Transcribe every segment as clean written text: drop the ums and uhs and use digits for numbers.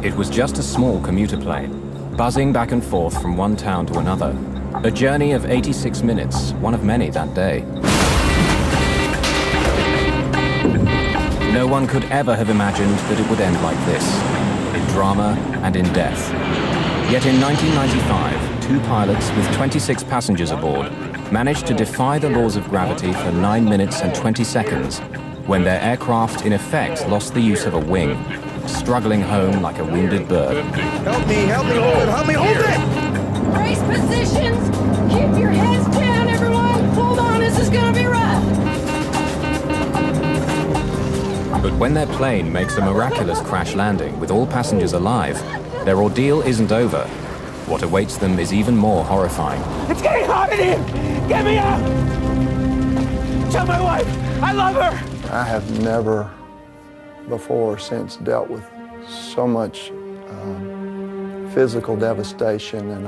It was just a small commuter plane, buzzing back and forth from one town to another. A journey of 86 minutes, one of many that day. No one could ever have imagined that it would end like this, in drama and in death. Yet in 1995, two pilots with 26 passengers aboard managed to defy the laws of gravity for 9 minutes and 20 seconds, when their aircraft in effect lost the use of a wing, struggling home like a wounded bird. Help me hold it! Brace positions! Keep your heads down, everyone! Hold on, this is gonna be rough! But when their plane makes a miraculous crash landing with all passengers alive, their ordeal isn't over. What awaits them is even more horrifying. It's getting hot in here! Get me out! Tell my wife I love her! I have never before or since dealt with so much physical devastation and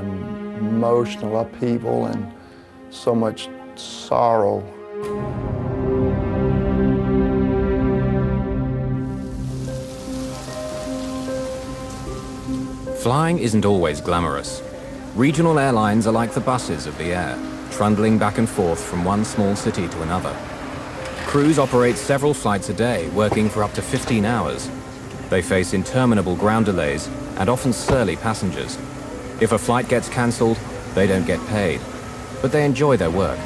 emotional upheaval and so much sorrow. Flying isn't always glamorous. Regional airlines are like the buses of the air, trundling back and forth from one small city to another. Crews operate several flights a day, working for up to 15 hours. They face interminable ground delays and often surly passengers. If a flight gets cancelled, they don't get paid, but they enjoy their work.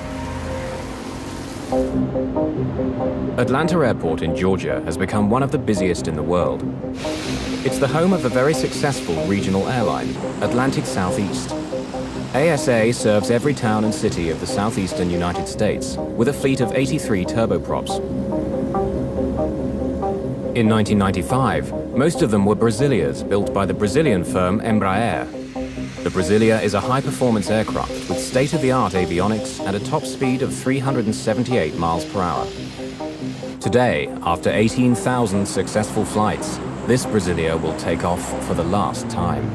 Atlanta Airport in Georgia has become one of the busiest in the world. It's the home of a very successful regional airline, Atlantic Southeast. ASA serves every town and city of the southeastern United States with a fleet of 83 turboprops. In 1995, most of them were Brasilias built by the Brazilian firm Embraer. The Brasilia is a high-performance aircraft with state-of-the-art avionics and a top speed of 378 miles per hour. Today, after 18,000 successful flights, this Brasilia will take off for the last time.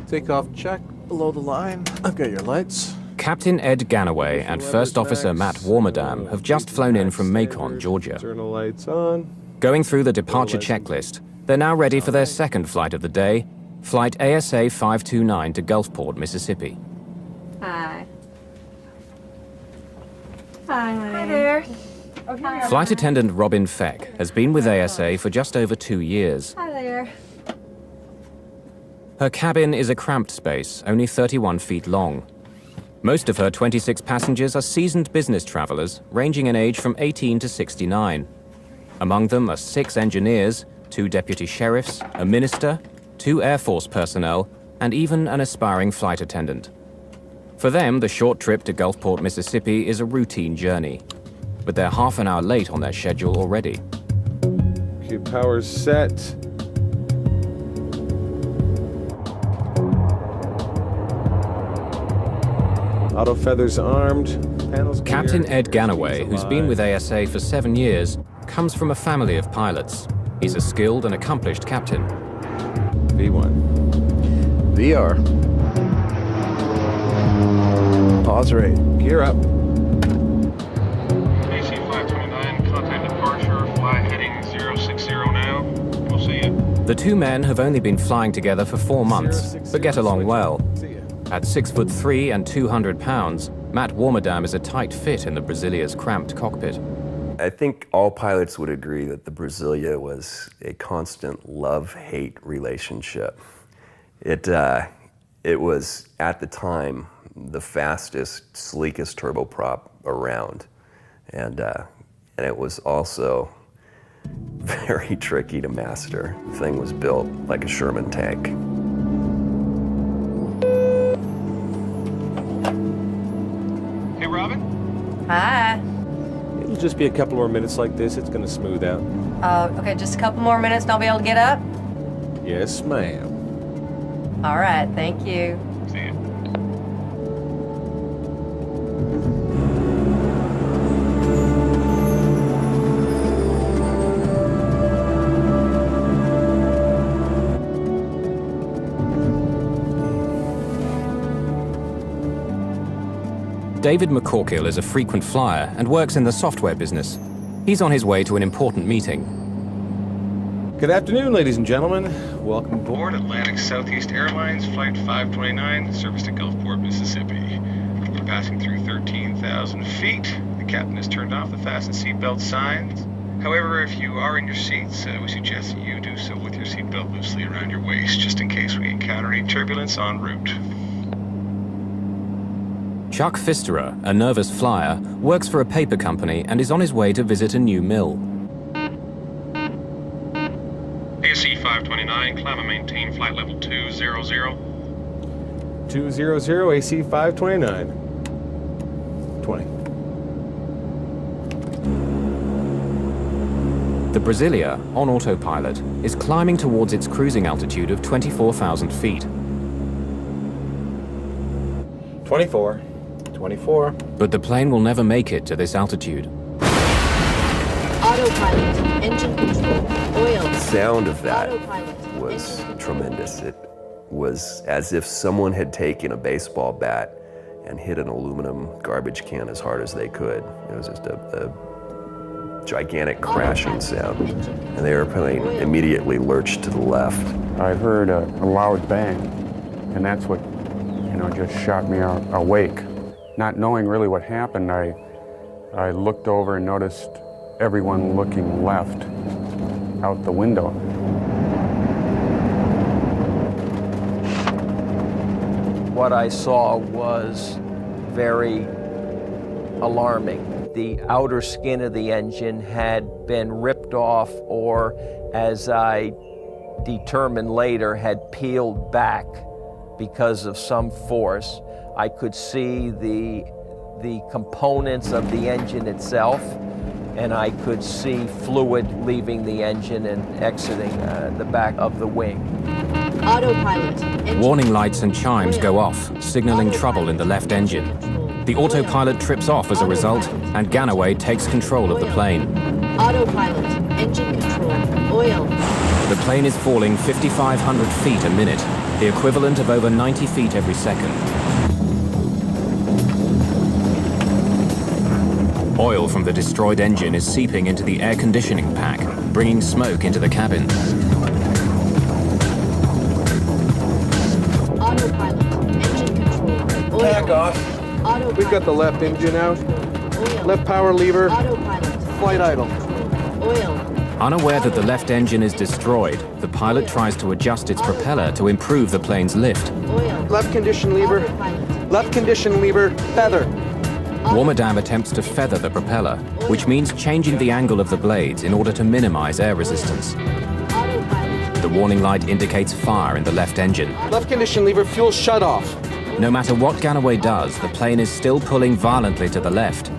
Takeoff check, below the line. I've got your lights. Captain Ed Ganaway and First Officer Matt Warmerdam have just flown in from Macon, Georgia. Turn the lights on. Going through the departure checklist, they're now ready for their second flight of the day, Flight ASA 529 to Gulfport, Mississippi. Hi. Hi there. Flight attendant Robin Feck has been with ASA for just over 2 years. Hi there. Her cabin is a cramped space, only 31 feet long. Most of her 26 passengers are seasoned business travelers, ranging in age from 18 to 69. Among them are 6 engineers, 2 deputy sheriffs, a minister, 2 Air Force personnel, and even an aspiring flight attendant. For them, the short trip to Gulfport, Mississippi is a routine journey. But they're half an hour late on their schedule already. Okay, power's set. Auto feathers armed. Panels clear. Captain Ed Ganaway, who's been with ASA for 7 years, comes from a family of pilots. He's a skilled and accomplished captain. V1. VR. Pause rate. Gear up. AC 529, contact departure, fly heading 060 now. We'll see you. The two men have only been flying together for 4 months, but get along well. See ya. At 6'3" and 200 pounds, Matt Warmerdam is a tight fit in the Brasilia's cramped cockpit. I think all pilots would agree that the Brasilia was a constant love-hate relationship. It was, at the time, the fastest, sleekest turboprop around. And it was also very tricky to master. The thing was built like a Sherman tank. Hey, Robin? Hi. It'll just be a couple more minutes like this. It's gonna smooth out. Okay, just a couple more minutes and I'll be able to get up? Yes, ma'am. All right, thank you. See you. David McCorkill is a frequent flyer and works in the software business. He's on his way to an important meeting. Good afternoon, ladies and gentlemen. Welcome aboard. Aboard Atlantic Southeast Airlines Flight 529, service to Gulfport, Mississippi. We're passing through 13,000 feet. The captain has turned off the fasten seatbelt signs. However, if you are in your seats, we suggest that you do so with your seatbelt loosely around your waist, just in case we encounter any turbulence en route. Chuck Pfisterer, a nervous flyer, works for a paper company and is on his way to visit a new mill. AC 529, climb and maintain flight level 200. 200 AC 529. 20. The Brasilia, on autopilot, is climbing towards its cruising altitude of 24,000 feet. 24. 24. But the plane will never make it to this altitude. Autopilot, engine control, oil. The sound of that Autopilot, was engine tremendous. It was as if someone had taken a baseball bat and hit an aluminum garbage can as hard as they could. It was just a gigantic crashing sound. And the airplane immediately lurched to the left. I heard a loud bang, and that's what, just shot me awake. Not knowing really what happened, I looked over and noticed everyone looking left out the window. What I saw was very alarming. The outer skin of the engine had been ripped off, or as I determined later, had peeled back because of some force. I could see the components of the engine itself, and I could see fluid leaving the engine and exiting the back of the wing. Autopilot, engine Warning lights and chimes go off, signaling trouble in the left engine. The autopilot trips off as a result, and Ganaway takes control of the plane. Autopilot, engine control, oil. The plane is falling 5,500 feet a minute, the equivalent of over 90 feet every second. Oil from the destroyed engine is seeping into the air conditioning pack, bringing smoke into the cabin. Autopilot, engine control, oil. Back off. Autopilot, We've got the left engine out. oil. Left power lever. Autopilot, Flight idle. oil. Unaware that the left engine is destroyed, the pilot tries to adjust its propeller to improve the plane's lift. Oil. Left condition lever. Autopilot. Left condition lever. Feather. Warmadam attempts to feather the propeller, which means changing the angle of the blades in order to minimize air resistance. Autopilot. The warning light indicates fire in the left engine. Left condition lever. Fuel shut off. No matter what Ganaway does, the plane is still pulling violently to the left.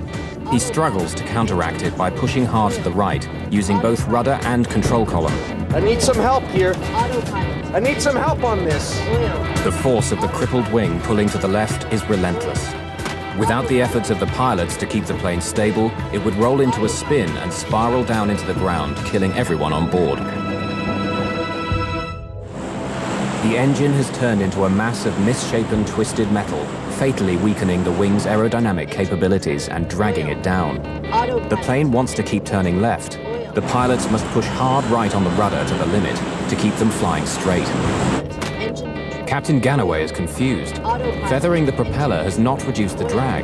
He struggles to counteract it by pushing hard to the right, using both rudder and control column. I need some help here. Autopilot. I need some help on this. Oil. The force of the crippled wing pulling to the left is relentless. Without the efforts of the pilots to keep the plane stable, it would roll into a spin and spiral down into the ground, killing everyone on board. The engine has turned into a mass of misshapen, twisted metal, fatally weakening the wing's aerodynamic capabilities and dragging it down. The plane wants to keep turning left. The pilots must push hard right on the rudder to the limit to keep them flying straight. Captain Ganaway is confused. Feathering the propeller has not reduced the drag.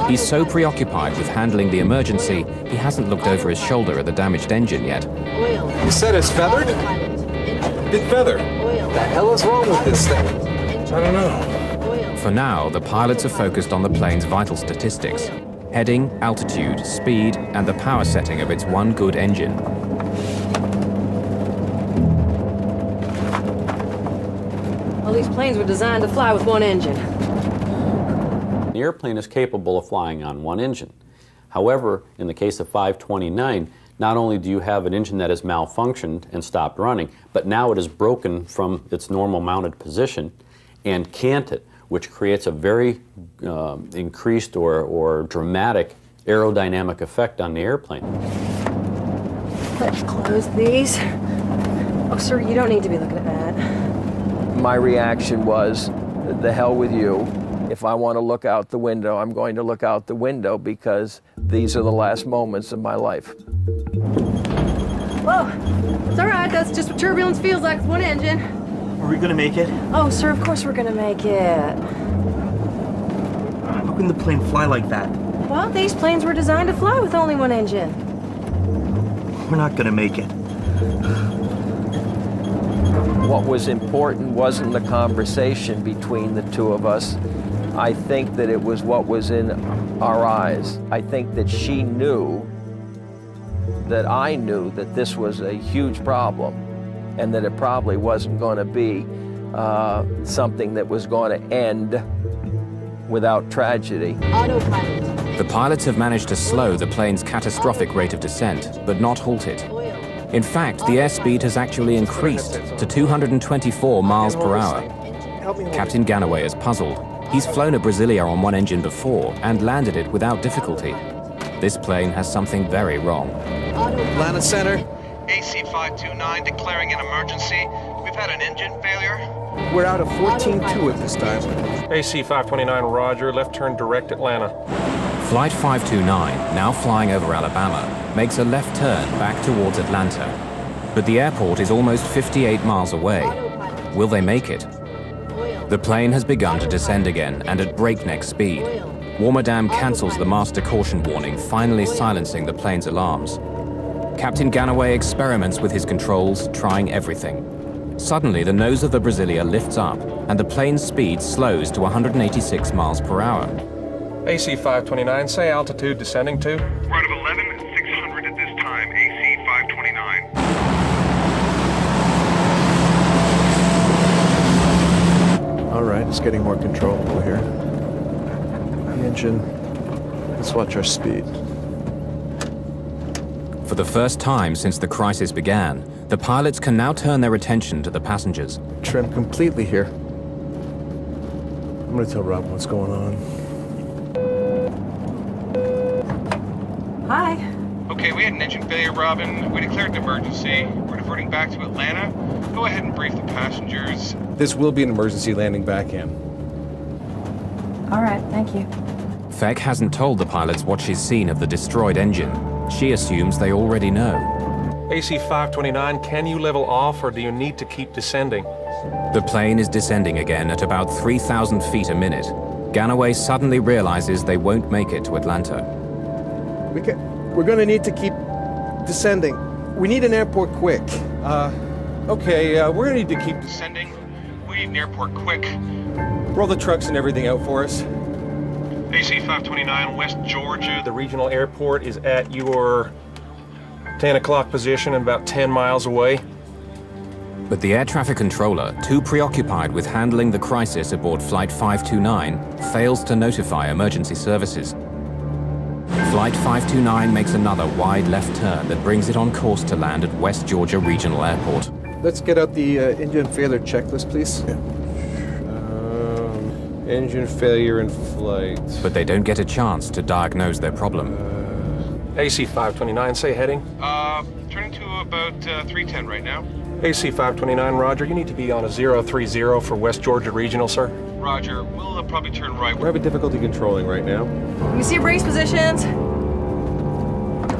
He's so preoccupied with handling the emergency, he hasn't looked over his shoulder at the damaged engine yet. Oil. You said it's feathered? Autopilot. Engine. Big feather. Oil. The hell is wrong with this thing? Engine. I don't know. Oil. For now, the pilots are focused on the plane's vital statistics: heading, altitude, speed, and the power setting of its one good engine. Well, these planes were designed to fly with one engine. The airplane is capable of flying on one engine. However, in the case of 529, not only do you have an engine that has malfunctioned and stopped running, but now it is broken from its normal mounted position and canted, which creates a very increased or dramatic aerodynamic effect on the airplane. Let's close these. Oh, sir, you don't need to be looking at that. My reaction was, the hell with you. If I want to look out the window, I'm going to look out the window because these are the last moments of my life. Whoa. It's all right. That's just what turbulence feels like with one engine. Are we gonna make it? Oh, sir, of course we're gonna make it. How can the plane fly like that? Well, these planes were designed to fly with only one engine. We're not gonna make it. What was important wasn't the conversation between the two of us. I think that it was what was in our eyes. I think that she knew that I knew that this was a huge problem and that it probably wasn't going to be something that was going to end without tragedy. Autopilot. The pilots have managed to slow the plane's catastrophic rate of descent, but not halt it. In fact, the airspeed has actually increased to 224 miles per hour. Captain Ganaway is puzzled. He's flown a Brasilia on one engine before and landed it without difficulty. This plane has something very wrong. Atlanta Center. AC-529 declaring an emergency. We've had an engine failure. We're out of 14-2 at this time. AC-529, roger. Left turn direct Atlanta. Flight 529, now flying over Alabama, makes a left turn back towards Atlanta. But the airport is almost 58 miles away. Will they make it? The plane has begun to descend again and at breakneck speed. Warmerdam cancels the master caution warning, finally silencing the plane's alarms. Captain Ganaway experiments with his controls, trying everything. Suddenly, the nose of the Brasilia lifts up and the plane's speed slows to 186 miles per hour. AC-529, say altitude descending to? Right of 11,600 at this time. AC-529. All right, it's getting more controllable here. The engine. Let's watch our speed. For the first time since the crisis began, the pilots can now turn their attention to the passengers. Trim completely here. I'm gonna tell Rob what's going on. Hi. Okay, we had an engine failure, Robin. We declared an emergency. We're diverting back to Atlanta. Go ahead and brief the passengers. This will be an emergency landing back in. All right, thank you. Feck hasn't told the pilots what she's seen of the destroyed engine. She assumes they already know. AC-529, can you level off or do you need to keep descending? The plane is descending again at about 3,000 feet a minute. Ganaway suddenly realizes they won't make it to Atlanta. We're gonna need to keep descending. We need an airport quick. Okay, we're gonna need to keep Descending. We need an airport quick. roll the trucks and everything out for us. AC-529, West Georgia. The regional airport is at your 10 o'clock position and about 10 miles away. But the air traffic controller, too preoccupied with handling the crisis aboard Flight 529, fails to notify emergency services. Flight 529 makes another wide left turn that brings it on course to land at West Georgia Regional Airport. Let's get out the engine failure checklist, please. Engine failure in flight. But they don't get a chance to diagnose their problem. AC-529, say heading. Turning to about 310 right now. AC-529, roger. You need to be on a 030 for West Georgia Regional, sir. Roger. We'll probably turn right. We're having difficulty controlling right now. You see your brace positions?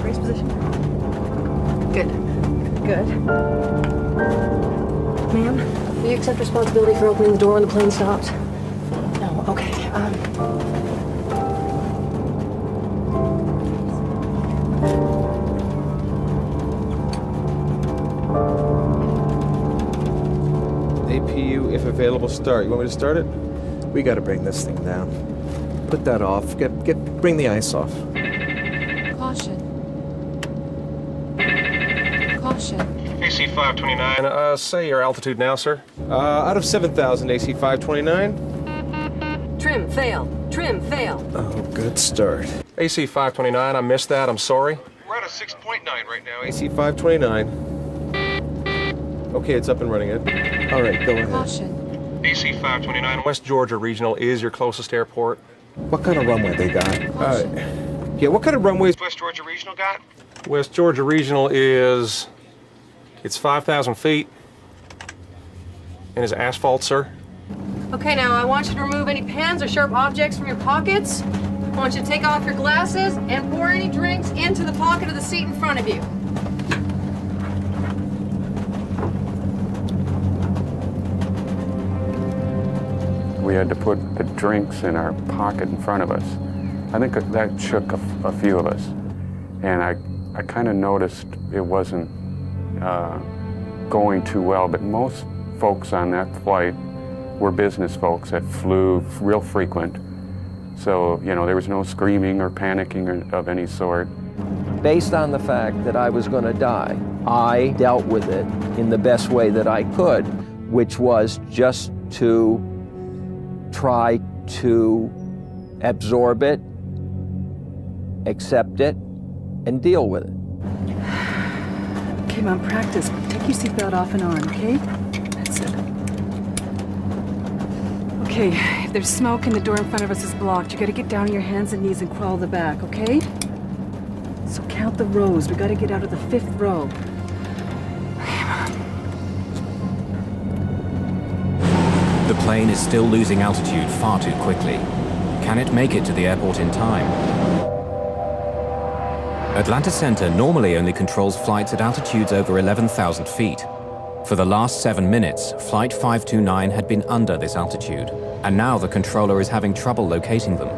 Brace position. Good. Good. Ma'am, will you accept responsibility for opening the door when the plane stops? No, okay. APU, if available, start. You want me to start it? We gotta bring this thing down. Put that off. Bring the ice off. Caution. Caution. AC-529. Say your altitude now, sir. Out of 7,000, AC-529. Trim, fail. Trim, fail. Oh, good start. AC-529, I missed that. I'm sorry. We're at a 6.9 right now. AC-529. Okay, it's up and running it. All right, go ahead. Caution. AC-529. West Georgia Regional is your closest airport. What kind of runway they got? Yeah, what kind of runways West Georgia Regional got? West Georgia Regional is... It's 5,000 feet. And is asphalt, sir. Okay, now I want you to remove any pens or sharp objects from your pockets. I want you to take off your glasses and pour any drinks into the pocket of the seat in front of you. we had to put the drinks in our pocket in front of us. I think that shook a few of us. And I kind of noticed it wasn't going too well, but most folks on that flight were business folks that flew real frequent. So, you know, there was no screaming or panicking of any sort. Based on the fact that I was going to die, I dealt with it in the best way that I could, which was just to try to absorb it, accept it, and deal with it. Okay, Mom, practice. Take your seatbelt off and on, okay? That's it. Okay, if there's smoke and the door in front of us is blocked, you gotta get down on your hands and knees and crawl to the back, okay? So count the rows. We gotta get out of the 5th row. The plane is still losing altitude far too quickly. Can it make it to the airport in time? Atlanta Center normally only controls flights at altitudes over 11,000 feet. For the last 7 minutes, Flight 529 had been under this altitude, and now the controller is having trouble locating them.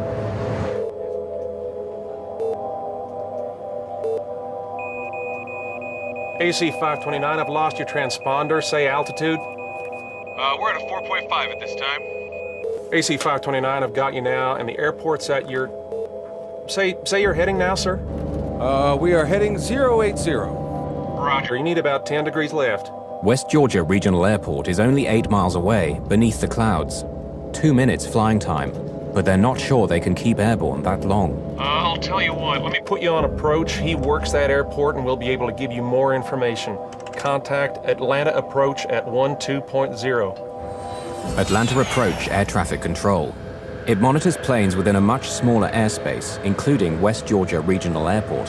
AC 529, I've lost your transponder. Say altitude. We're at a 4.5 at this time. AC 529, I've got you now, and the airport's at your... Say you're heading now, sir? We are heading 080. Roger. You need about 10 degrees left. West Georgia Regional Airport is only 8 miles away, beneath the clouds. 2 minutes flying time, but they're not sure they can keep airborne that long. I'll tell you what, let me Put you on approach. He works that airport, and we'll be able to give you more information. Contact Atlanta Approach at 12.0. Atlanta Approach Air Traffic Control. It monitors planes within a much smaller airspace, including West Georgia Regional Airport.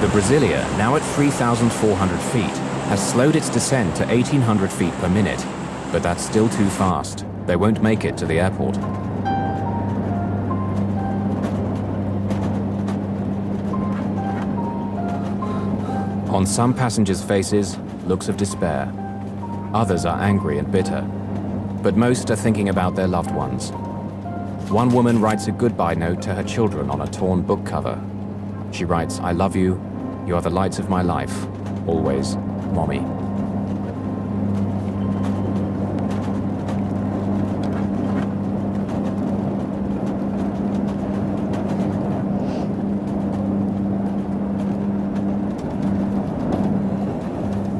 The Brasilia, now at 3,400 feet, has slowed its descent to 1,800 feet per minute, but that's still too fast. They won't make it to the airport. On some passengers' faces, looks of despair. Others are angry and bitter, but most are thinking about their loved ones. One woman writes a goodbye note to her children on a torn book cover. She writes, "I love you. You are the lights of my life. Always, Mommy."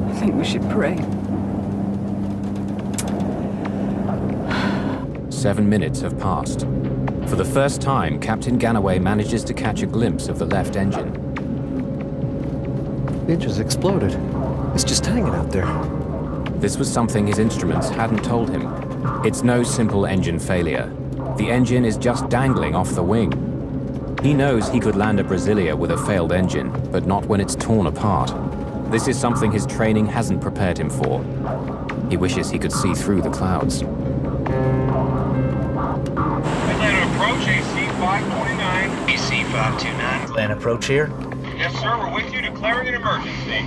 I think we should pray. 7 minutes have passed. For the first time, Captain Ganaway manages to catch a glimpse of the left engine. The engine's exploded. It's just hanging out there. This was something his instruments hadn't told him. It's no simple engine failure. The engine is just dangling off the wing. He knows he could land a Brasilia with a failed engine, but not when it's torn apart. This is something his training hasn't prepared him for. He wishes he could see through the clouds. Atlanta Approach, AC 529. AC 529, Atlanta Approach here. Yes, sir, we're with you, declaring an emergency.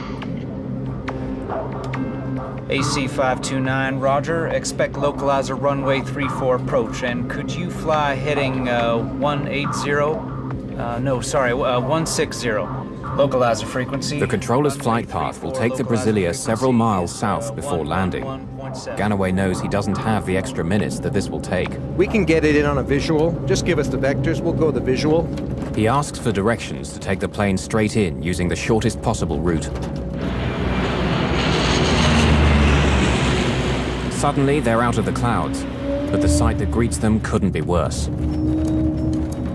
AC 529, roger. Expect localizer runway 34 approach. And could you fly heading 180? 160. Localizer frequency. The controller's flight path will take the Brasilia several miles south before landing. Ganaway knows he doesn't have the extra minutes that this will take. We can get it in on a visual. Just give us the vectors, we'll go the visual. He asks for directions to take the plane straight in using the shortest possible route. Suddenly, they're out of the clouds, but the sight that greets them couldn't be worse.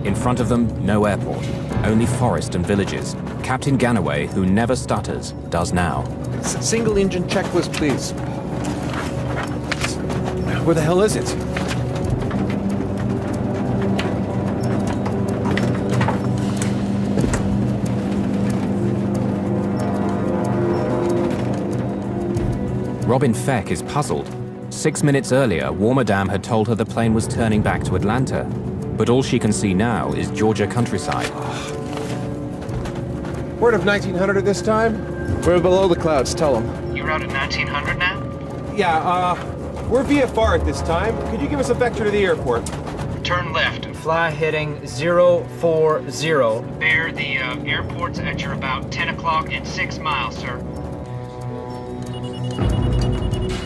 In front of them, no airport, only forest and villages. Captain Ganaway, who never stutters, does now. Single engine checklist, please. Where the hell is it? Robin Feck is puzzled. 6 minutes earlier, Warmerdam had told her the plane was turning back to Atlanta, but all she can see now is Georgia countryside. Word of 1900 at this time? We're below the clouds, tell them. You routed 1900 now? Yeah, We're VFR at this time. Could you give us a vector to the airport? Turn left. Fly heading 040. Bear, the airport's at your about 10 o'clock and 6 miles, sir.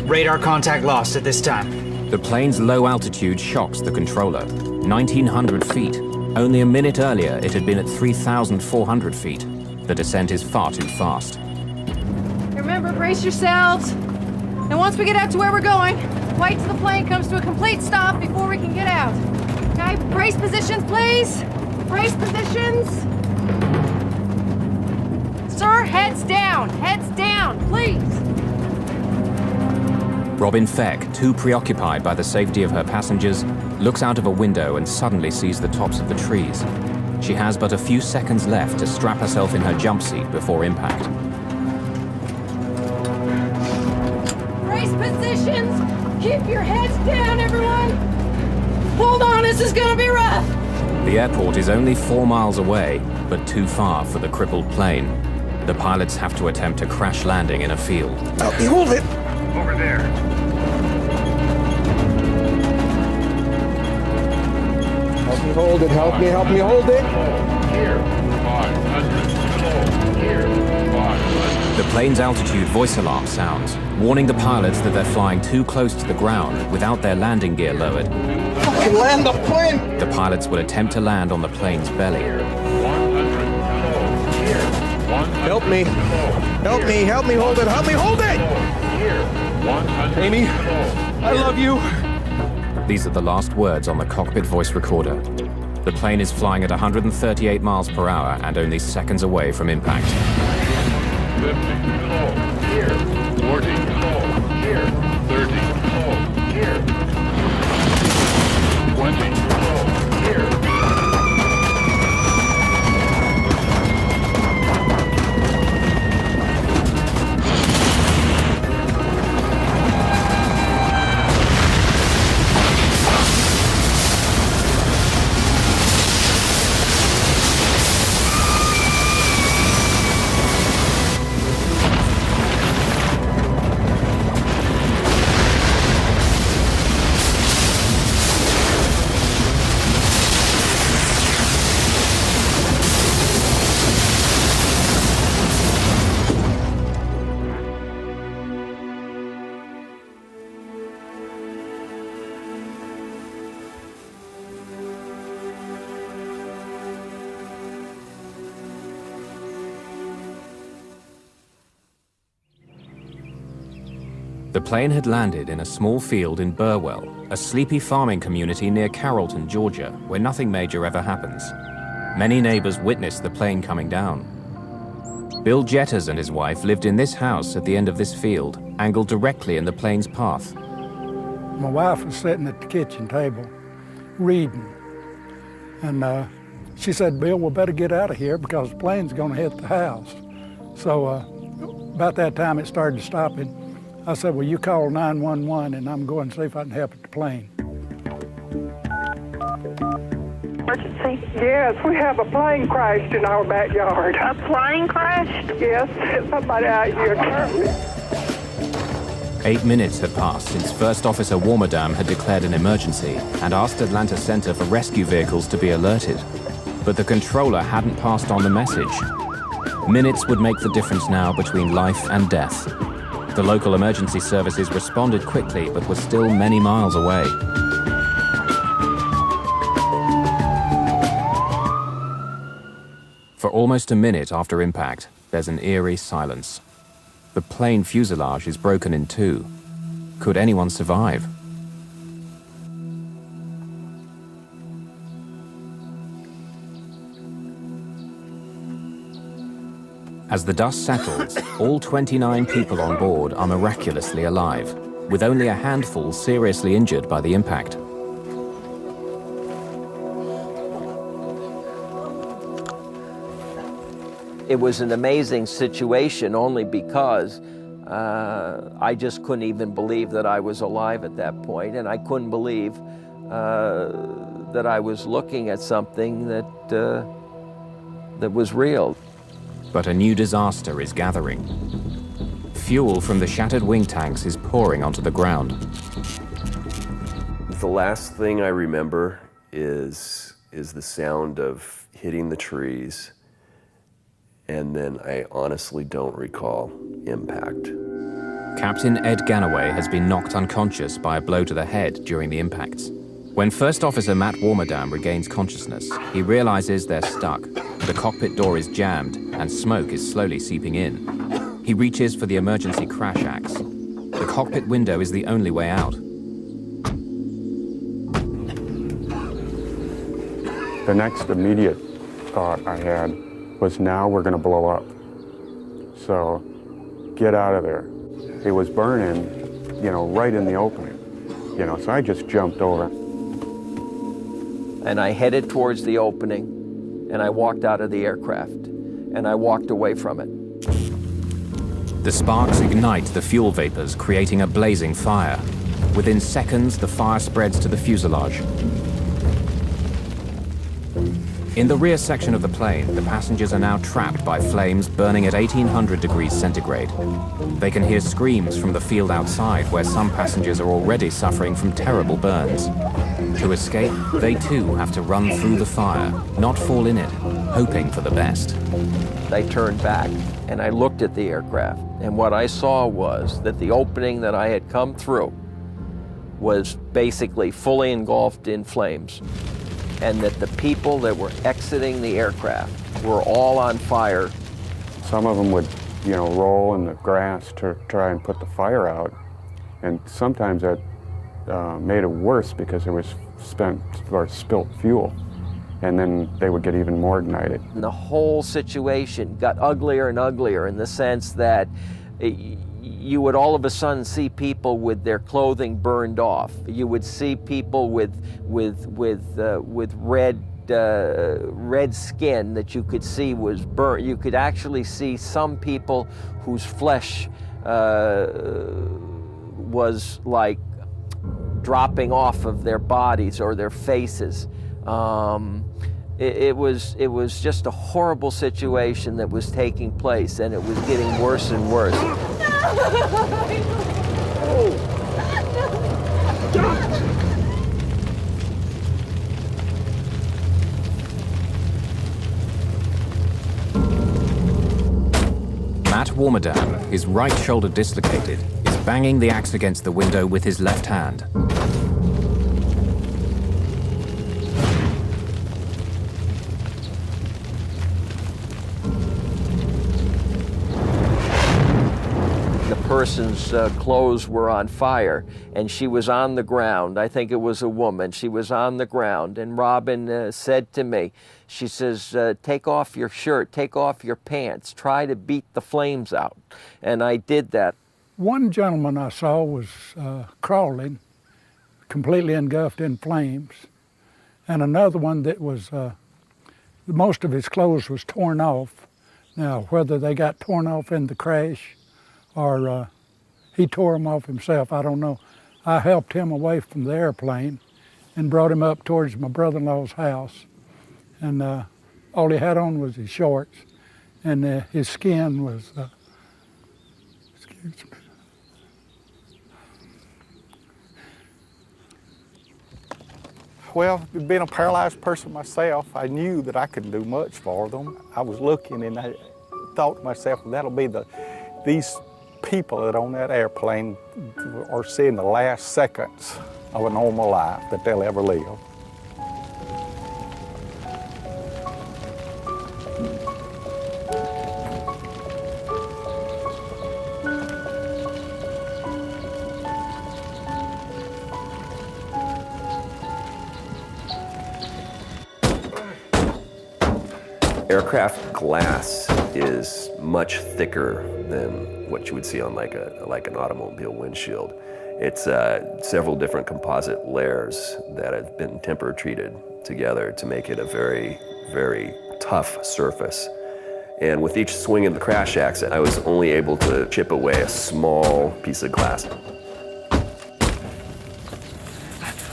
Radar contact lost at this time. The plane's low altitude shocks the controller. 1,900 feet. Only a minute earlier, it had been at 3,400 feet. The descent is far too fast. Remember, brace yourselves. And once we get out to where we're going, flight to the plane comes to a complete stop before we can get out. Okay, brace positions, please. Brace positions. Sir, heads down, please. Robin Feck, too preoccupied by the safety of her passengers, looks out of a window and suddenly sees the tops of the trees. She has but a few seconds left to strap herself in her jump seat before impact. Brace positions. Keep your heads down, everyone. Hold on, this is gonna be rough. The airport is only 4 miles away, but too far for the crippled plane. The pilots have to attempt a crash landing in a field. Help me hold it. Over there. Help me hold it. Help me hold it. Here, 500. Here, 500. The plane's altitude voice alarm sounds, warning the pilots that they're flying too close to the ground without their landing gear lowered. Fucking land the plane. The pilots would attempt to land on the plane's belly. 100. Here, 100. Help me. Help me hold it. Help me hold it. Here, 100. Amy, I love you. These are the last words on the cockpit voice recorder. The plane is flying at 138 miles per hour and only seconds away from impact. 50. Here, 40. Here, 30. Here, 20. Here. The plane had landed in a small field in Burwell, a sleepy farming community near Carrollton, Georgia, where nothing major ever happens. Many neighbors witnessed the plane coming down. Bill Jetters and his wife lived in this house at the end of this field, angled directly in the plane's path. My wife was sitting at the kitchen table reading, and she said, "Bill, we better get out of here because the plane's going to hit the house." So about that time it started stopping. I said, "Well, you call 911 and I'm going to see if I can help at the plane." Emergency? Yes, we have a plane crashed in our backyard. A plane crashed? Yes, somebody out here currently. 8 minutes had passed since First Officer Warmerdam had declared an emergency and asked Atlanta Center for rescue vehicles to be alerted. But the controller hadn't passed on the message. Minutes would make the difference now between life and death. The local emergency services responded quickly, but were still many miles away. For almost a minute after impact, there's an eerie silence. The plane fuselage is broken in two. Could anyone survive? As the dust settles, all 29 people on board are miraculously alive, with only a handful seriously injured by the impact. It was an amazing situation only because I just couldn't even believe that I was alive at that point, and I couldn't believe that I was looking at something that was real. But a new disaster is gathering. Fuel from the shattered wing tanks is pouring onto the ground. the last thing I remember is the sound of hitting the trees, and then I honestly don't recall impact. Captain Ed Ganaway has been knocked unconscious by a blow to the head during the impacts. When First Officer Matt Warmerdam regains consciousness, he realizes they're stuck. The cockpit door is jammed and smoke is slowly seeping in. He reaches for the emergency crash axe. The cockpit window is the only way out. The next immediate thought I had was, now we're going to blow up. So get out of there. It was burning, right in the opening. So I just jumped over. And I headed towards the opening, and I walked out of the aircraft, and I walked away from it. The sparks ignite the fuel vapors, creating a blazing fire. Within seconds, the fire spreads to the fuselage. In the rear section of the plane, the passengers are now trapped by flames burning at 1800 degrees centigrade. They can hear screams from the field outside, where some passengers are already suffering from terrible burns. To escape, they too have to run through the fire, not fall in it, hoping for the best. I turned back and I looked at the aircraft, and what I saw was that the opening that I had come through was basically fully engulfed in flames, and that the people that were exiting the aircraft were all on fire. Some of them would, roll in the grass to try and put the fire out, and sometimes that made it worse because there was spilt fuel, and then they would get even more ignited. And the whole situation got uglier and uglier in the sense that you would all of a sudden see people with their clothing burned off. You would see people with red skin that you could see was burnt. You could actually see some people whose flesh was like dropping off of their bodies or their faces. It was just a horrible situation that was taking place, and it was getting worse and worse. Matt Warmerdam, his right shoulder dislocated, is banging the axe against the window with his left hand. Person's clothes were on fire, and she was on the ground. I think it was a woman. She was on the ground, and Robin said to me, she says, take off your shirt, take off your pants, try to beat the flames out. And I did that. One gentleman I saw was crawling, completely engulfed in flames, and another one that was, most of his clothes was torn off. Now, whether they got torn off in the crash or he tore them off himself, I don't know. I helped him away from the airplane and brought him up towards my brother-in-law's house. And all he had on was his shorts, and his skin was, excuse me. Well, being a paralyzed person myself, I knew that I couldn't do much for them. I was looking and I thought to myself, that'll be these people that on that airplane are seeing the last seconds of a normal life that they'll ever live. Aircraft glass is much thicker than what you would see on like an automobile windshield. It's several different composite layers that have been temperature treated together to make it a very, very tough surface. And with each swing of the crash axe, I was only able to chip away a small piece of glass.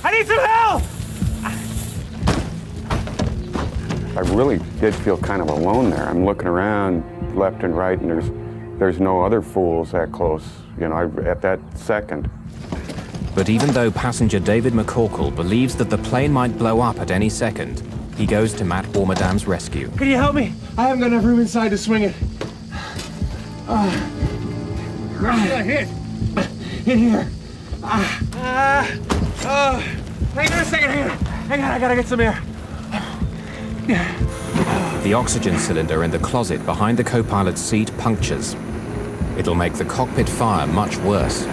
I need some help! I really did feel kind of alone there. I'm looking around left and right, and there's no other fools that close, at that second. But even though passenger David McCorkle believes that the plane might blow up at any second, he goes to Matt Warmerdam's rescue. Can you help me? I haven't got enough room inside to swing it. Hit. In here. Hang on a second, hang on, I gotta get some air. The oxygen cylinder in the closet behind the co-pilot's seat punctures. It'll make the cockpit fire much worse.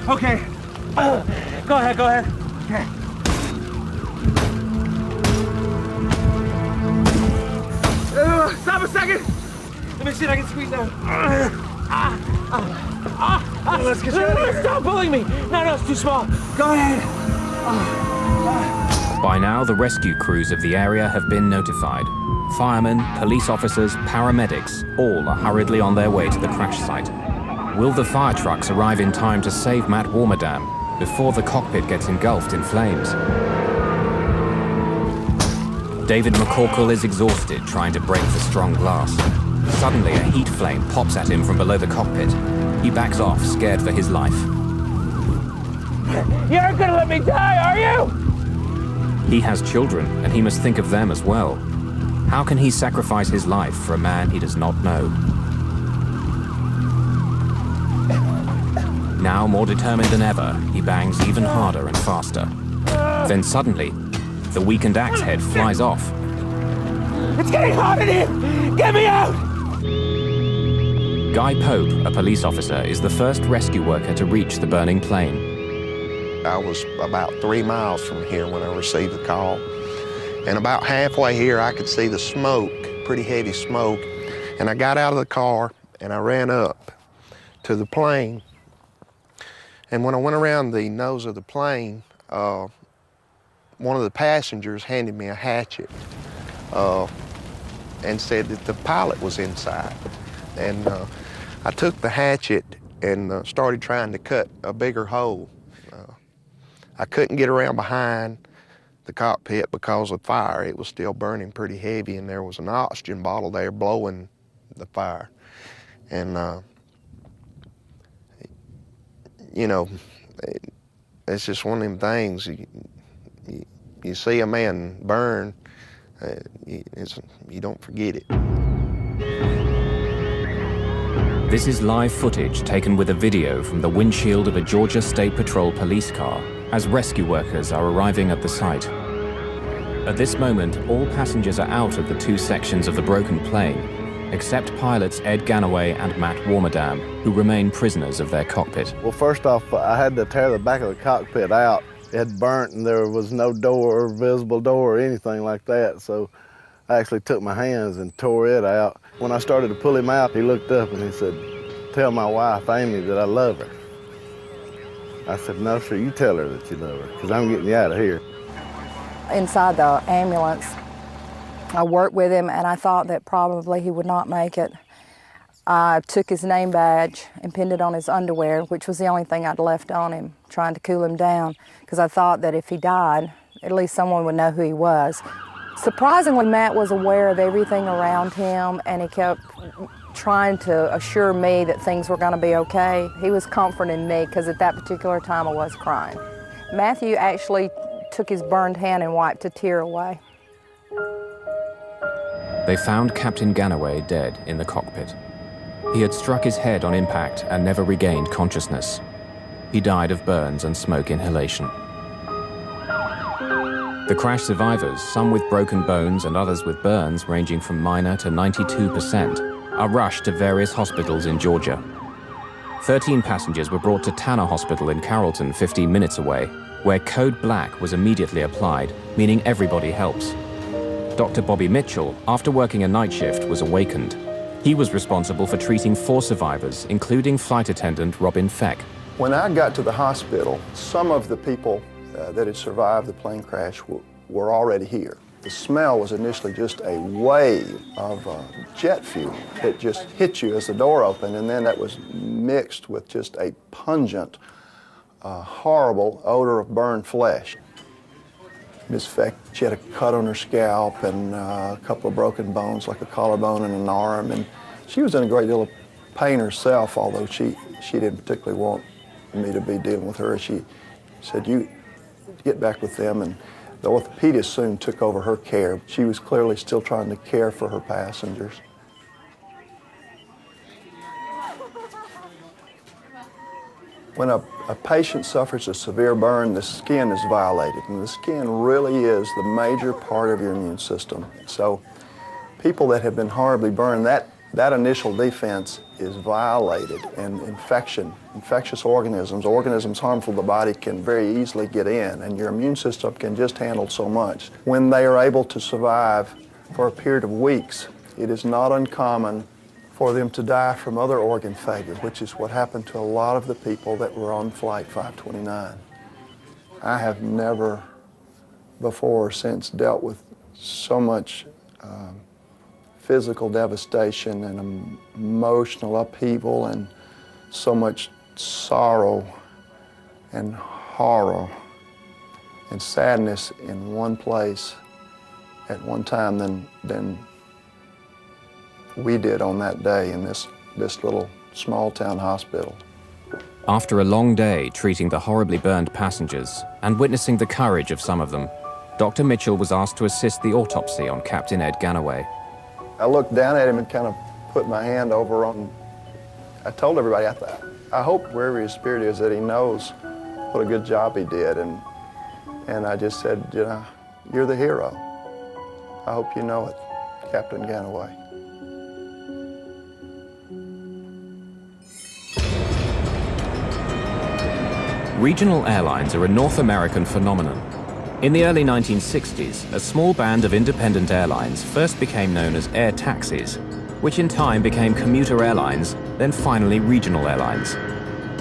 Okay. Go ahead. Okay. Stop a second. Let me see if I can squeeze out. Let's get you out of here. Stop pulling me. No, it's too small. Go ahead. By now, the rescue crews of the area have been notified. Firemen, police officers, paramedics, all are hurriedly on their way to the crash site. Will the fire trucks arrive in time to save Matt Warmerdam before the cockpit gets engulfed in flames? David McCorkle is exhausted trying to break the strong glass. Suddenly, a heat flame pops at him from below the cockpit. He backs off, scared for his life. You aren't gonna let me die, are you? He has children, and he must think of them as well. How can he sacrifice his life for a man he does not know? Now, more determined than ever, he bangs even harder and faster. Then suddenly, the weakened axe head flies off. It's getting hot in here! Get me out! Guy Pope, a police officer, is the first rescue worker to reach the burning plane. I was about 3 miles from here when I received the call. And about halfway here, I could see the smoke, pretty heavy smoke. And I got out of the car and I ran up to the plane. And when I went around the nose of the plane, one of the passengers handed me a hatchet and said that the pilot was inside. And I took the hatchet and started trying to cut a bigger hole. I couldn't get around behind the cockpit because of fire. It was still burning pretty heavy, and there was an oxygen bottle there blowing the fire. And, you know, it's just one of them things. You see a man burn, you don't forget it. This is live footage taken with a video from the windshield of a Georgia State Patrol police car as rescue workers are arriving at the site. At this moment, all passengers are out of the two sections of the broken plane, except pilots Ed Ganaway and Matt Warmerdam, who remain prisoners of their cockpit. Well, first off, I had to tear the back of the cockpit out. It had burnt and there was no door or visible door or anything like that, so I actually took my hands and tore it out. When I started to pull him out, he looked up and he said, "Tell my wife, Amy, that I love her." I said, "No, sir, you tell her that you love her, because I'm getting you out of here." Inside the ambulance, I worked with him, and I thought that probably he would not make it. I took his name badge and pinned it on his underwear, which was the only thing I'd left on him, trying to cool him down, because I thought that if he died, at least someone would know who he was. Surprisingly, Matt was aware of everything around him, and he kept trying to assure me that things were going to be okay. He was comforting me, because at that particular time I was crying. Matthew actually took his burned hand and wiped a tear away. They found Captain Ganaway dead in the cockpit. He had struck his head on impact and never regained consciousness. He died of burns and smoke inhalation. The crash survivors, some with broken bones and others with burns ranging from minor to 92%, are rushed to various hospitals in Georgia. 13 passengers were brought to Tanner Hospital in Carrollton, 15 minutes away, where Code Black was immediately applied, meaning everybody helps. Dr. Bobby Mitchell, after working a night shift, was awakened. He was responsible for treating 4 survivors, including flight attendant Robin Feck. When I got to the hospital, some of the people that had survived the plane crash were already here. The smell was initially just a wave of jet fuel that just hit you as the door opened, and then that was mixed with just a pungent, horrible odor of burned flesh. Ms. Feck, she had a cut on her scalp and a couple of broken bones, like a collarbone and an arm, and she was in a great deal of pain herself, although she didn't particularly want me to be dealing with her. She said, you get back with them, and the orthopedist soon took over her care. She was clearly still trying to care for her passengers. When a patient suffers a severe burn, the skin is violated, and the skin really is the major part of your immune system. So people that have been horribly burned, that initial defense is violated, and infectious organisms harmful to the body can very easily get in, and your immune system can just handle so much. When they are able to survive for a period of weeks, it is not uncommon for them to die from other organ failure, which is what happened to a lot of the people that were on Flight 529. I have never before or since dealt with so much physical devastation and emotional upheaval and so much sorrow and horror and sadness in one place at one time than we did on that day in this little small town hospital. After a long day treating the horribly burned passengers and witnessing the courage of some of them, Dr. Mitchell was asked to assist the autopsy on Captain Ed Ganaway. I looked down at him and kind of put my hand over on, I told everybody, I hope wherever his spirit is that he knows what a good job he did. And I just said, you know, you're the hero. I hope you know it, Captain Ganaway. Regional airlines are a North American phenomenon. In the early 1960s, a small band of independent airlines first became known as air taxis, which in time became commuter airlines, then finally regional airlines.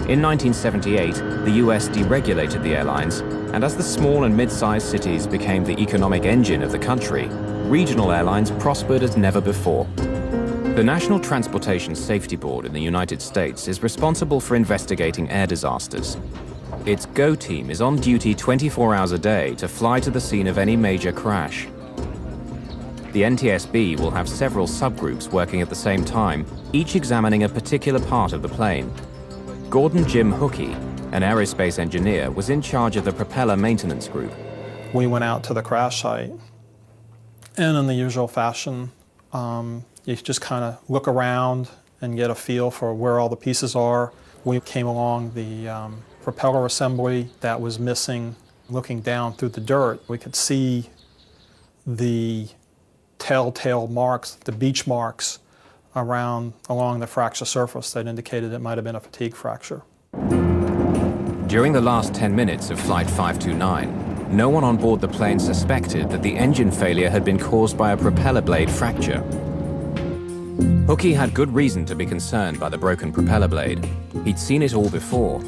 In 1978, the US deregulated the airlines, and as the small and mid-sized cities became the economic engine of the country, regional airlines prospered as never before. The National Transportation Safety Board in the United States is responsible for investigating air disasters. Its GO team is on duty 24 hours a day to fly to the scene of any major crash. The NTSB will have several subgroups working at the same time, each examining a particular part of the plane. Gordon Jim Hookey, an aerospace engineer, was in charge of the propeller maintenance group. We went out to the crash site, and in the usual fashion, you just kind of look around and get a feel for where all the pieces are. We came along the propeller assembly that was missing. Looking down through the dirt, we could see the telltale marks, the beach marks along the fracture surface that indicated it might have been a fatigue fracture. During the last 10 minutes of Flight 529, no one on board the plane suspected that the engine failure had been caused by a propeller blade fracture. Hookey had good reason to be concerned by the broken propeller blade. He'd seen it all before.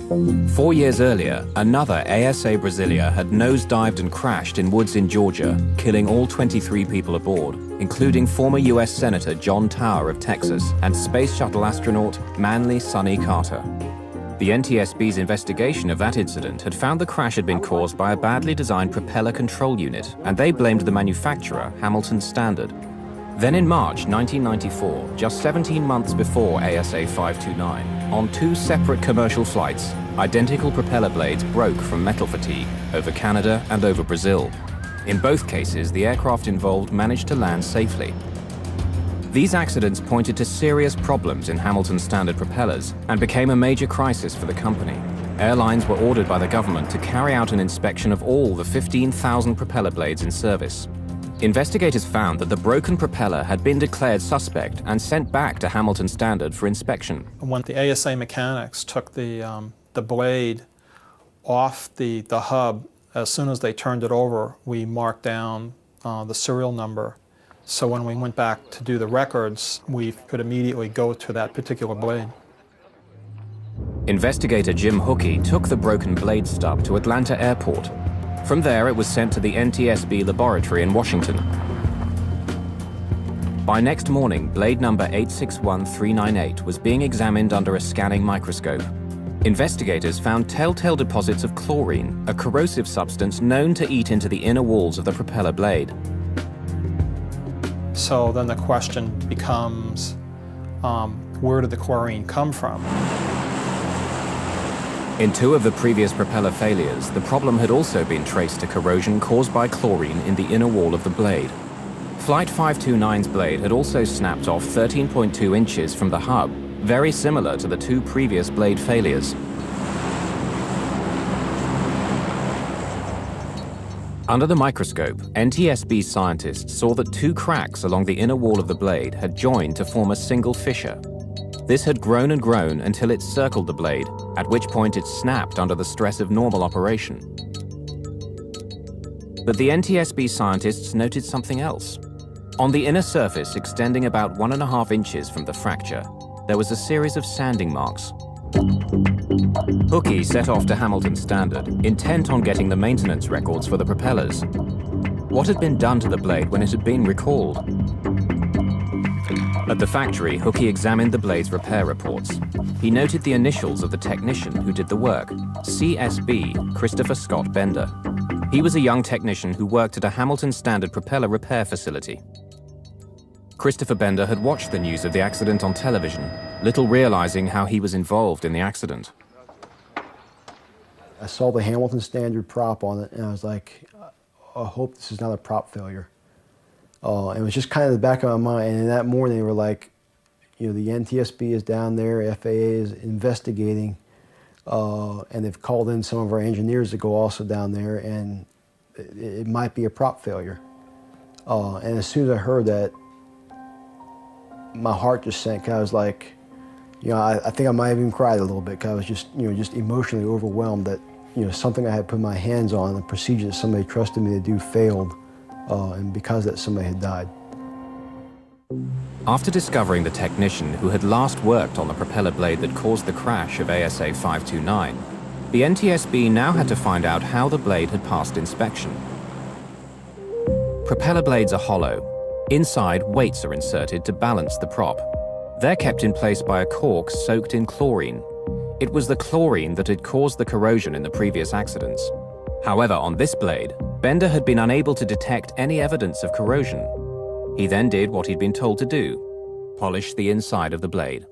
4 years earlier, another ASA Brasilia had nosedived and crashed in woods in Georgia, killing all 23 people aboard, including former US Senator John Tower of Texas and Space Shuttle astronaut Manly Sonny Carter. The NTSB's investigation of that incident had found the crash had been caused by a badly designed propeller control unit, and they blamed the manufacturer, Hamilton Standard. Then in March 1994, just 17 months before ASA 529, on 2 separate commercial flights, identical propeller blades broke from metal fatigue over Canada and over Brazil. In both cases, the aircraft involved managed to land safely. These accidents pointed to serious problems in Hamilton Standard propellers and became a major crisis for the company. Airlines were ordered by the government to carry out an inspection of all the 15,000 propeller blades in service. Investigators found that the broken propeller had been declared suspect and sent back to Hamilton Standard for inspection. When the ASA mechanics took the blade off the hub, as soon as they turned it over, we marked down the serial number. So when we went back to do the records, we could immediately go to that particular blade. Investigator Jim Hookey took the broken blade stub to Atlanta Airport. From there, it was sent to the NTSB laboratory in Washington. By next morning, blade number 861398 was being examined under a scanning microscope. Investigators found telltale deposits of chlorine, a corrosive substance known to eat into the inner walls of the propeller blade. So then the question becomes, where did the chlorine come from? In 2 of the previous propeller failures, the problem had also been traced to corrosion caused by chlorine in the inner wall of the blade. Flight 529's blade had also snapped off 13.2 inches from the hub, very similar to the 2 previous blade failures. Under the microscope, NTSB scientists saw that 2 cracks along the inner wall of the blade had joined to form a single fissure. This had grown and grown until it circled the blade, at which point it snapped under the stress of normal operation. But the NTSB scientists noted something else. On the inner surface, extending about 1.5 inches from the fracture, there was a series of sanding marks. Hookey set off to Hamilton Standard, intent on getting the maintenance records for the propellers. What had been done to the blade when it had been recalled? At the factory, Hookey examined the blade's repair reports. He noted the initials of the technician who did the work, CSB, Christopher Scott Bender. He was a young technician who worked at a Hamilton Standard propeller repair facility. Christopher Bender had watched the news of the accident on television, little realizing how he was involved in the accident. I saw the Hamilton Standard prop on it, and I was like, I hope this is not a prop failure. It was just kind of the back of my mind, and that morning they were like, you know, the NTSB is down there, FAA is investigating, and they've called in some of our engineers to go also down there, and it might be a prop failure. And as soon as I heard that, my heart just sank. I was like, you know, I think I might have even cried a little bit because I was just, you know, just emotionally overwhelmed that, you know, something I had put my hands on, the procedure that somebody trusted me to do failed, and because of that, somebody had died. After discovering the technician who had last worked on the propeller blade that caused the crash of ASA 529, the NTSB now had to find out how the blade had passed inspection. Propeller blades are hollow. Inside, weights are inserted to balance the prop. They're kept in place by a cork soaked in chlorine. It was the chlorine that had caused the corrosion in the previous accidents. However, on this blade, Bender had been unable to detect any evidence of corrosion. He then did what he'd been told to do: polish the inside of the blade.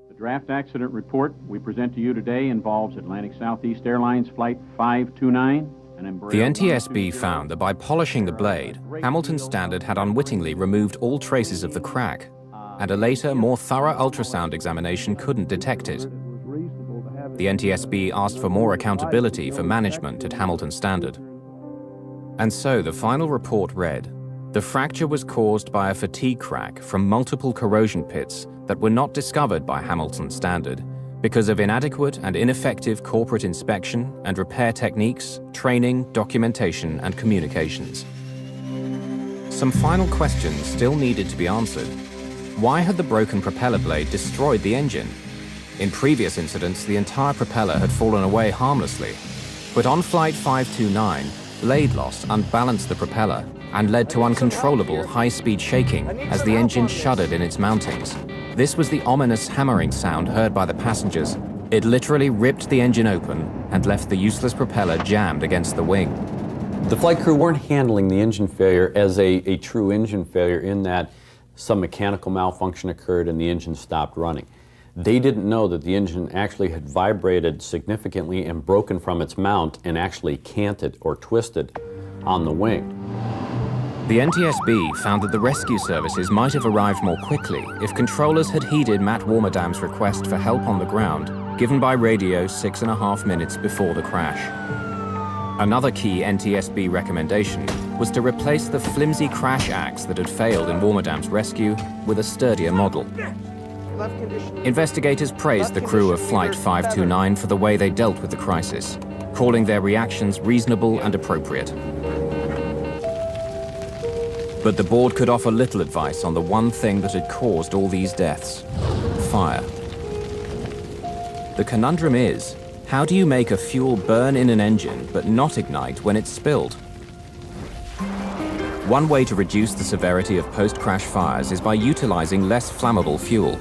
The draft accident report we present to you today involves Atlantic Southeast Airlines Flight 529. The NTSB found that by polishing the blade, Hamilton Standard had unwittingly removed all traces of the crack, and a later, more thorough ultrasound examination couldn't detect it. The NTSB asked for more accountability for management at Hamilton Standard. And so the final report read, the fracture was caused by a fatigue crack from multiple corrosion pits that were not discovered by Hamilton Standard because of inadequate and ineffective corporate inspection and repair techniques, training, documentation, and communications. Some final questions still needed to be answered. Why had the broken propeller blade destroyed the engine? In previous incidents, the entire propeller had fallen away harmlessly. But on Flight 529, blade loss unbalanced the propeller and led to uncontrollable high-speed shaking as the engine shuddered in its mountings. This was the ominous hammering sound heard by the passengers. It literally ripped the engine open and left the useless propeller jammed against the wing. The flight crew weren't handling the engine failure as a true engine failure in that some mechanical malfunction occurred and the engine stopped running. They didn't know that the engine actually had vibrated significantly and broken from its mount and actually canted or twisted on the wing. The NTSB found that the rescue services might have arrived more quickly if controllers had heeded Matt Warmerdam's request for help on the ground, given by radio 6.5 minutes before the crash. Another key NTSB recommendation was to replace the flimsy crash axe that had failed in Warmerdam's rescue with a sturdier model. Investigators praised the crew of Flight 529 for the way they dealt with the crisis, calling their reactions reasonable and appropriate. But the board could offer little advice on the one thing that had caused all these deaths: fire. The conundrum is, how do you make a fuel burn in an engine but not ignite when it's spilled? One way to reduce the severity of post-crash fires is by utilizing less flammable fuel.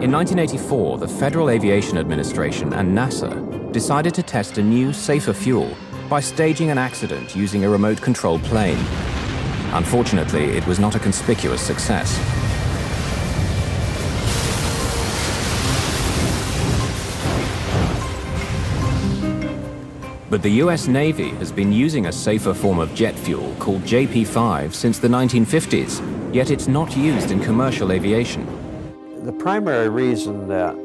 In 1984, the Federal Aviation Administration and NASA decided to test a new, safer fuel by staging an accident using a remote-controlled plane. Unfortunately, it was not a conspicuous success. But the US Navy has been using a safer form of jet fuel called JP5 since the 1950s, yet it's not used in commercial aviation. The primary reason that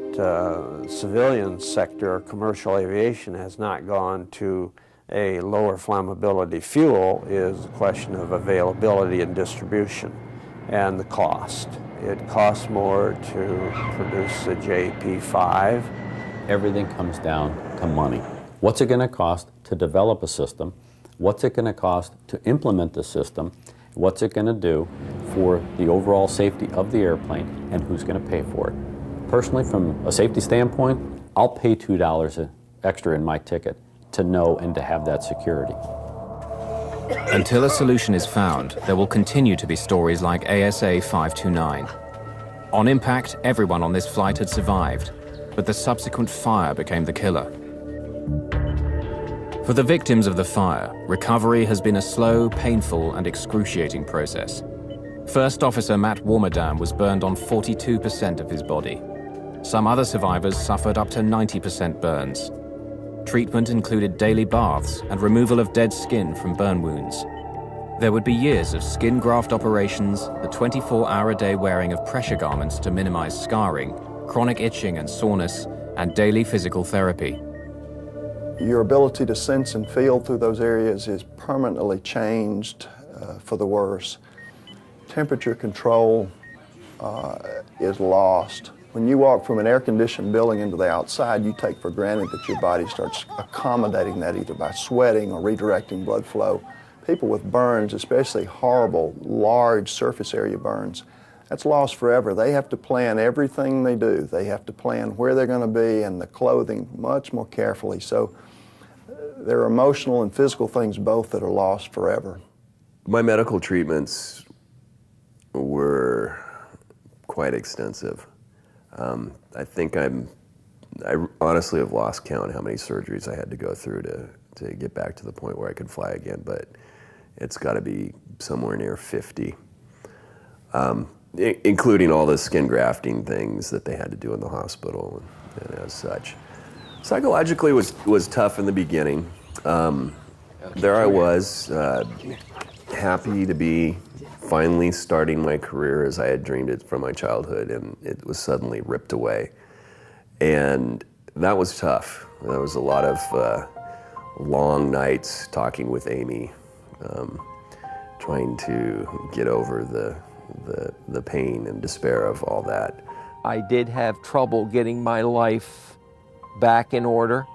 civilian sector commercial aviation has not gone to a lower flammability fuel is the question of availability and distribution and the cost. It costs more to produce a JP5. Everything comes down to money. What's it going to cost to develop a system? What's it going to cost to implement the system? What's it going to do for the overall safety of the airplane, and who's going to pay for it? Personally, from a safety standpoint, I'll pay $2 extra in my ticket to know and to have that security. Until a solution is found, there will continue to be stories like ASA 529. On impact, everyone on this flight had survived, but the subsequent fire became the killer. For the victims of the fire, recovery has been a slow, painful, and excruciating process. First Officer Matt Warmerdam was burned on 42% of his body. Some other survivors suffered up to 90% burns. Treatment included daily baths and removal of dead skin from burn wounds. There would be years of skin graft operations, the 24-hour-a-day wearing of pressure garments to minimize scarring, chronic itching and soreness, and daily physical therapy. Your ability to sense and feel through those areas is permanently changed for the worse. Temperature control is lost. When you walk from an air-conditioned building into the outside, you take for granted that your body starts accommodating that either by sweating or redirecting blood flow. People with burns, especially horrible, large surface area burns, that's lost forever. They have to plan everything they do. They have to plan where they're going to be and the clothing much more carefully. So there are emotional and physical things both that are lost forever. My medical treatments were quite extensive. I think I honestly have lost count how many surgeries I had to go through to get back to the point where I could fly again, but it's got to be somewhere near 50, including all the skin grafting things that they had to do in the hospital and as such. Psychologically was tough in the beginning. There I was, happy to be finally starting my career as I had dreamed it from my childhood, and it was suddenly ripped away. And that was tough. There was a lot of long nights talking with Amy, trying to get over the pain and despair of all that. I did have trouble getting my life back in order.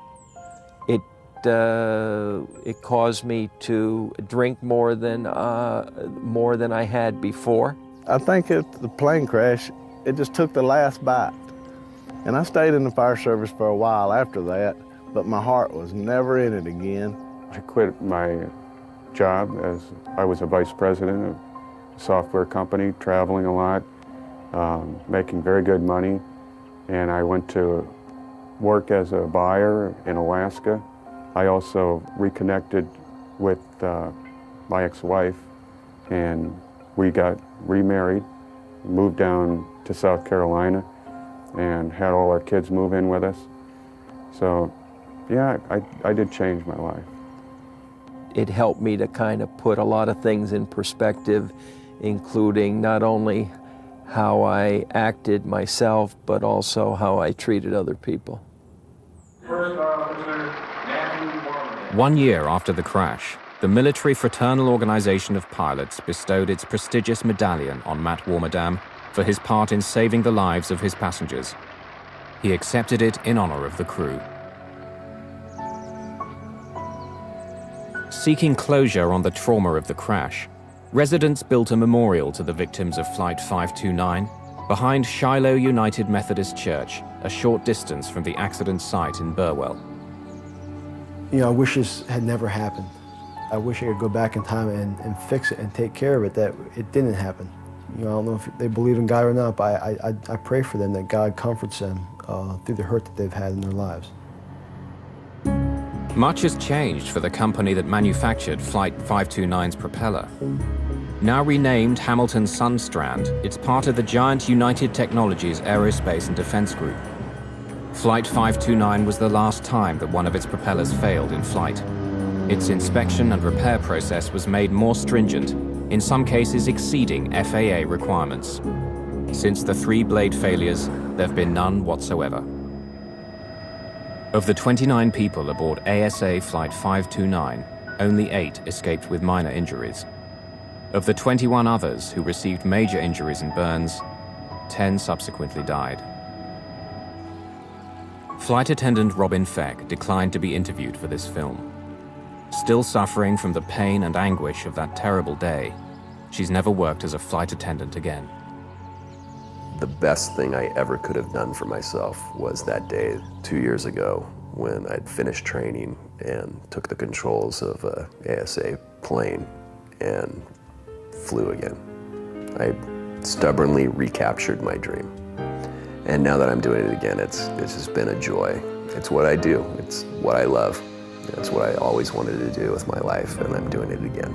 It caused me to drink more than I had before. I think at the plane crash, it just took the last bite. And I stayed in the fire service for a while after that, but my heart was never in it again. I quit my job as I was a vice president of a software company, traveling a lot, making very good money. And I went to work as a buyer in Alaska. I also reconnected with my ex-wife, and we got remarried, moved down to South Carolina, and had all our kids move in with us. So, yeah, I did change my life. It helped me to kind of put a lot of things in perspective, including not only how I acted myself, but also how I treated other people. First Officer, 1 year after the crash, the Military Fraternal Organization of Pilots bestowed its prestigious medallion on Matt Warmerdam for his part in saving the lives of his passengers. He accepted it in honor of the crew. Seeking closure on the trauma of the crash, residents built a memorial to the victims of Flight 529 behind Shiloh United Methodist Church, a short distance from the accident site in Burwell. You know, I wish this had never happened. I wish I could go back in time and fix it and take care of it, that it didn't happen. You know, I don't know if they believe in God or not, but I pray for them that God comforts them through the hurt that they've had in their lives. Much has changed for the company that manufactured Flight 529's propeller. Now renamed Hamilton Sundstrand, it's part of the giant United Technologies Aerospace and Defense Group. Flight 529 was the last time that one of its propellers failed in flight. Its inspection and repair process was made more stringent, in some cases exceeding FAA requirements. Since the 3 blade failures, there have been none whatsoever. Of the 29 people aboard ASA Flight 529, only 8 escaped with minor injuries. Of the 21 others who received major injuries and burns, 10 subsequently died. Flight attendant Robin Feck declined to be interviewed for this film. Still suffering from the pain and anguish of that terrible day, she's never worked as a flight attendant again. The best thing I ever could have done for myself was that day 2 years ago when I'd finished training and took the controls of a ASA plane and flew again. I stubbornly recaptured my dream. And now that I'm doing it again, it's just been a joy. It's what I do. It's what I love. It's what I always wanted to do with my life, and I'm doing it again.